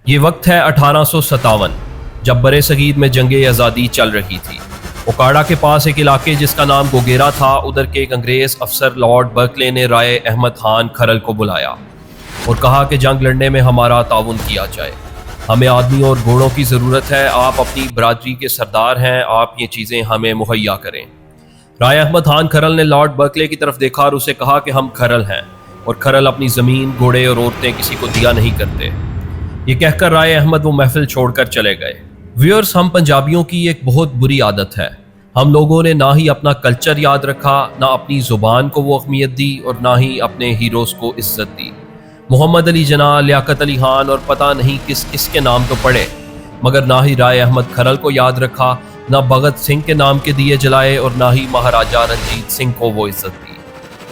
یہ وقت ہے 1857 جب برے صغیر میں جنگ آزادی چل رہی تھی۔ اوکاڑا کے پاس ایک علاقے جس کا نام گوگیرا تھا، ادھر کے ایک انگریز افسر لارڈ برکلے نے رائے احمد خان کھرل کو بلایا اور کہا کہ جنگ لڑنے میں ہمارا تعاون کیا جائے، ہمیں آدمیوں اور گھوڑوں کی ضرورت ہے، آپ اپنی برادری کے سردار ہیں، آپ یہ چیزیں ہمیں مہیا کریں۔ رائے احمد خان کھرل نے لارڈ برکلے کی طرف دیکھا اور اسے کہا کہ ہم کھرل ہیں اور کھرل اپنی زمین، گھوڑے اور عورتیں کسی کو دیا نہیں کرتے۔ یہ کہہ کر رائے احمد وہ محفل چھوڑ کر چلے گئے۔ ویورز، ہم پنجابیوں کی ایک بہت بری عادت ہے، ہم لوگوں نے نہ ہی اپنا کلچر یاد رکھا، نہ اپنی زبان کو وہ اہمیت دی اور نہ ہی اپنے ہیروز کو عزت دی۔ محمد علی جناح، لیاقت علی خان اور پتہ نہیں کس کس کے نام تو پڑے، مگر نہ ہی رائے احمد کھرل کو یاد رکھا، نہ بھگت سنگھ کے نام کے دیے جلائے اور نہ ہی مہاراجہ رنجیت سنگھ کو وہ عزت دی۔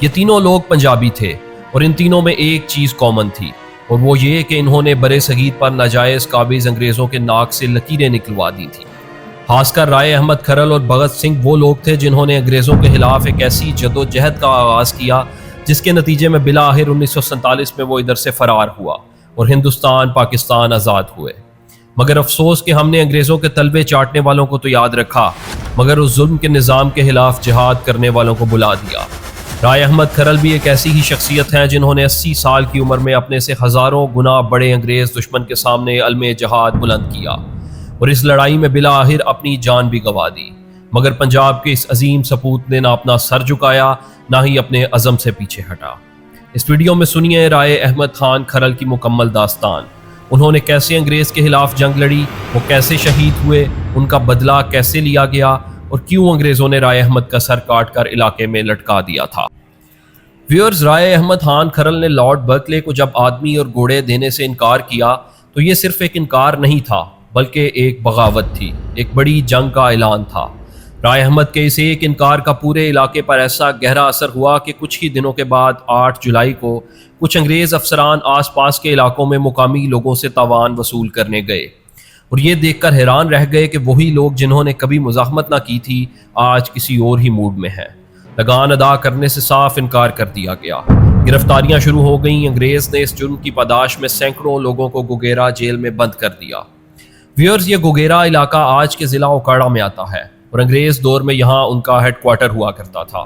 یہ تینوں لوگ پنجابی تھے اور ان تینوں میں ایک چیز کامن تھی، اور وہ یہ کہ انہوں نے برے صغیر پر ناجائز قابض انگریزوں کے ناک سے لکیریں نکلوا دی تھیں۔ خاص کر رائے احمد کھرل اور بھگت سنگھ وہ لوگ تھے جنہوں نے انگریزوں کے خلاف ایک ایسی جدوجہد کا آغاز کیا جس کے نتیجے میں بالآخر 1947 میں وہ ادھر سے فرار ہوا اور ہندوستان، پاکستان آزاد ہوئے۔ مگر افسوس کہ ہم نے انگریزوں کے تلوے چاٹنے والوں کو تو یاد رکھا، مگر اس ظلم کے نظام کے خلاف جہاد کرنے والوں کو بلا دیا۔ رائے احمد کھرل بھی ایک ایسی ہی شخصیت ہیں جنہوں نے 80 سال کی عمر میں اپنے سے ہزاروں گنا بڑے انگریز دشمن کے سامنے علم جہاد بلند کیا اور اس لڑائی میں بالآخر اپنی جان بھی گنوا دی، مگر پنجاب کے اس عظیم سپوت نے نہ اپنا سر جھکایا، نہ ہی اپنے عزم سے پیچھے ہٹا۔ اس ویڈیو میں سنیے رائے احمد خان کھرل کی مکمل داستان، انہوں نے کیسے انگریز کے خلاف جنگ لڑی، وہ کیسے شہید ہوئے، ان کا بدلہ کیسے لیا گیا اور کیوں انگریزوں نے رائے احمد کا سر کاٹ کر علاقے میں لٹکا دیا تھا۔ ویورز، رائے احمد خان کھرل نے لارڈ برکلے کو جب آدمی اور گھوڑے دینے سے انکار کیا تو یہ صرف ایک انکار نہیں تھا بلکہ ایک بغاوت تھی، ایک بڑی جنگ کا اعلان تھا۔ رائے احمد کے اس ایک انکار کا پورے علاقے پر ایسا گہرا اثر ہوا کہ کچھ ہی دنوں کے بعد 8 جولائی کو کچھ انگریز افسران آس پاس کے علاقوں میں مقامی لوگوں سے تاوان وصول کرنے گئے اور یہ دیکھ کر حیران رہ گئے کہ وہی لوگ جنہوں نے کبھی مزاحمت نہ کی تھی آج کسی اور ہی موڈ میں ہیں۔ لگان ادا کرنے سے صاف انکار کر دیا گیا، گرفتاریاں شروع ہو گئیں، انگریز نے اس جرم کی پاداش میں سینکڑوں لوگوں کو گوگیرا جیل میں بند کر دیا۔ ویورز، یہ گوگیرا علاقہ آج کے ضلع اوکاڑا میں آتا ہے اور انگریز دور میں یہاں ان کا ہیڈ کوارٹر ہوا کرتا تھا۔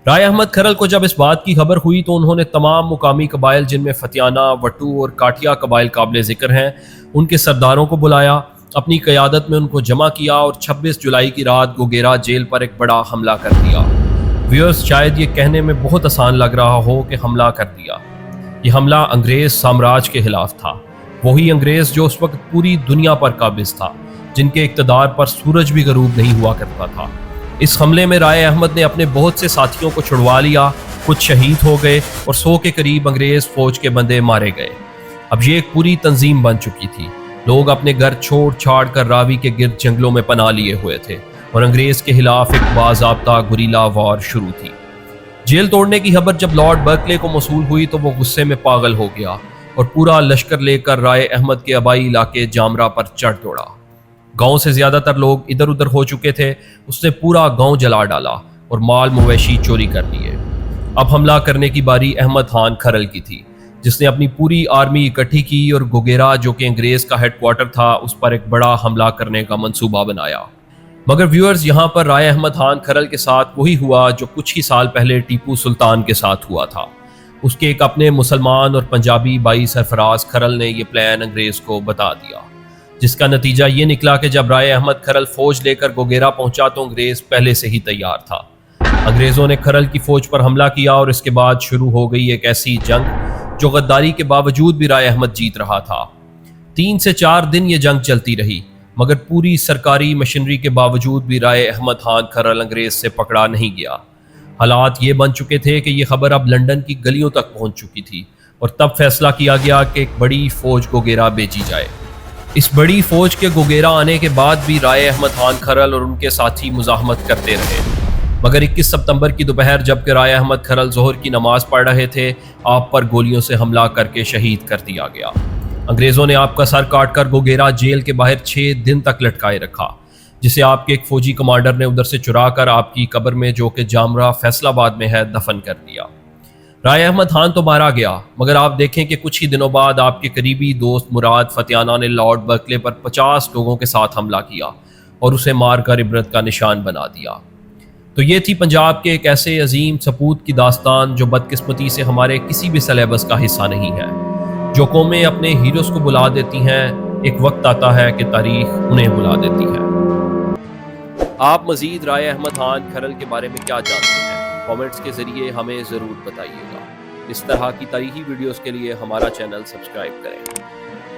رائے احمد کھرل کو جب اس بات کی خبر ہوئی تو انہوں نے تمام مقامی قبائل جن میں فتیانہ، وٹو اور کاٹیا قبائل قابل ذکر ہیں، ان کے سرداروں کو بلایا، اپنی قیادت میں ان کو جمع کیا اور 26 جولائی کی رات گوگیرا جیل پر ایک بڑا حملہ کر دیا۔ ویورز، شاید یہ کہنے میں بہت آسان لگ رہا ہو کہ حملہ کر دیا۔ یہ حملہ انگریز سامراج کے خلاف تھا، وہی انگریز جو اس وقت پوری دنیا پر قابض تھا، جن کے اقتدار پر سورج بھی غروب نہیں ہوا کرتا تھا۔ اس حملے میں رائے احمد نے اپنے بہت سے ساتھیوں کو چھڑوا لیا، کچھ شہید ہو گئے اور 100 کے قریب انگریز فوج کے بندے مارے گئے۔ اب یہ ایک پوری تنظیم بن چکی تھی، لوگ اپنے گھر چھوڑ چھاڑ کر راوی کے گرد جنگلوں میں پناہ لیے ہوئے تھے اور انگریز کے خلاف ایک باضابطہ گوریلا وار شروع تھی۔ جیل توڑنے کی خبر جب لارڈ برکلے کو موصول ہوئی تو وہ غصے میں پاگل ہو گیا اور پورا لشکر لے کر رائے احمد کے آبائی علاقے جامرا پر چڑھ دوڑا۔ گاؤں سے زیادہ تر لوگ ادھر ادھر ہو چکے تھے، اس نے پورا گاؤں جلا ڈالا اور مال مویشی چوری کر لیے۔ اب حملہ کرنے کی باری احمد خان کھرل کی تھی، جس نے اپنی پوری آرمی اکٹھی کی اور گوگیرا جو کہ انگریز کا ہیڈ کوارٹر تھا اس پر ایک بڑا حملہ کرنے کا منصوبہ بنایا۔ مگر ویورز، یہاں پر رائے احمد خان کھرل کے ساتھ وہی ہوا جو کچھ ہی سال پہلے ٹیپو سلطان کے ساتھ ہوا تھا۔ اس کے ایک اپنے مسلمان اور پنجابی بائی سرفراز کھرل نے یہ پلان انگریز کو بتا دیا، جس کا نتیجہ یہ نکلا کہ جب رائے احمد کھرل فوج لے کر گوگیرا پہنچا تو انگریز پہلے سے ہی تیار تھا۔ انگریزوں نے کھرل کی فوج پر حملہ کیا اور اس کے بعد شروع ہو گئی ایک ایسی جنگ جو غداری کے باوجود بھی رائے احمد جیت رہا تھا۔ 3 سے 4 دن یہ جنگ چلتی رہی، مگر پوری سرکاری مشینری کے باوجود بھی رائے احمد خان کھرل انگریز سے پکڑا نہیں گیا۔ حالات یہ بن چکے تھے کہ یہ خبر اب لندن کی گلیوں تک پہنچ چکی تھی اور تب فیصلہ کیا گیا کہ ایک بڑی فوج گوگیرا بھیجی جائے۔ اس بڑی فوج کے گوگیرا آنے کے بعد بھی رائے احمد خان کھرل اور ان کے ساتھی مزاحمت کرتے رہے، مگر 21 ستمبر کی دوپہر جب کہ رائے احمد کھرل ظہر کی نماز پڑھ رہے تھے، آپ پر گولیوں سے حملہ کر کے شہید کر دیا گیا۔ انگریزوں نے آپ کا سر کاٹ کر گوگیرا جیل کے باہر 6 دن تک لٹکائے رکھا، جسے آپ کے ایک فوجی کمانڈر نے ادھر سے چرا کر آپ کی قبر میں جو کہ جامرا فیصل آباد میں ہے دفن کر دیا۔ رائے احمد خان تو مارا گیا، مگر آپ دیکھیں کہ کچھ ہی دنوں بعد آپ کے قریبی دوست مراد فتیانہ نے لارڈ برکلے پر 50 لوگوں کے ساتھ حملہ کیا اور اسے مار کر عبرت کا نشان بنا دیا۔ تو یہ تھی پنجاب کے ایک ایسے عظیم سپوت کی داستان جو بدقسمتی سے ہمارے کسی بھی سلیبس کا حصہ نہیں ہے۔ جو قومیں اپنے ہیروز کو بلا دیتی ہیں، ایک وقت آتا ہے کہ تاریخ انہیں بلا دیتی ہے۔ آپ مزید رائے احمد خان کھرل کے بارے میں کیا جانتے ہیں؟ کامنٹس کے ذریعے ہمیں ضرور بتائیے گا۔ اس طرح کی تاریخی ویڈیوز کے لیے ہمارا چینل سبسکرائب کریں۔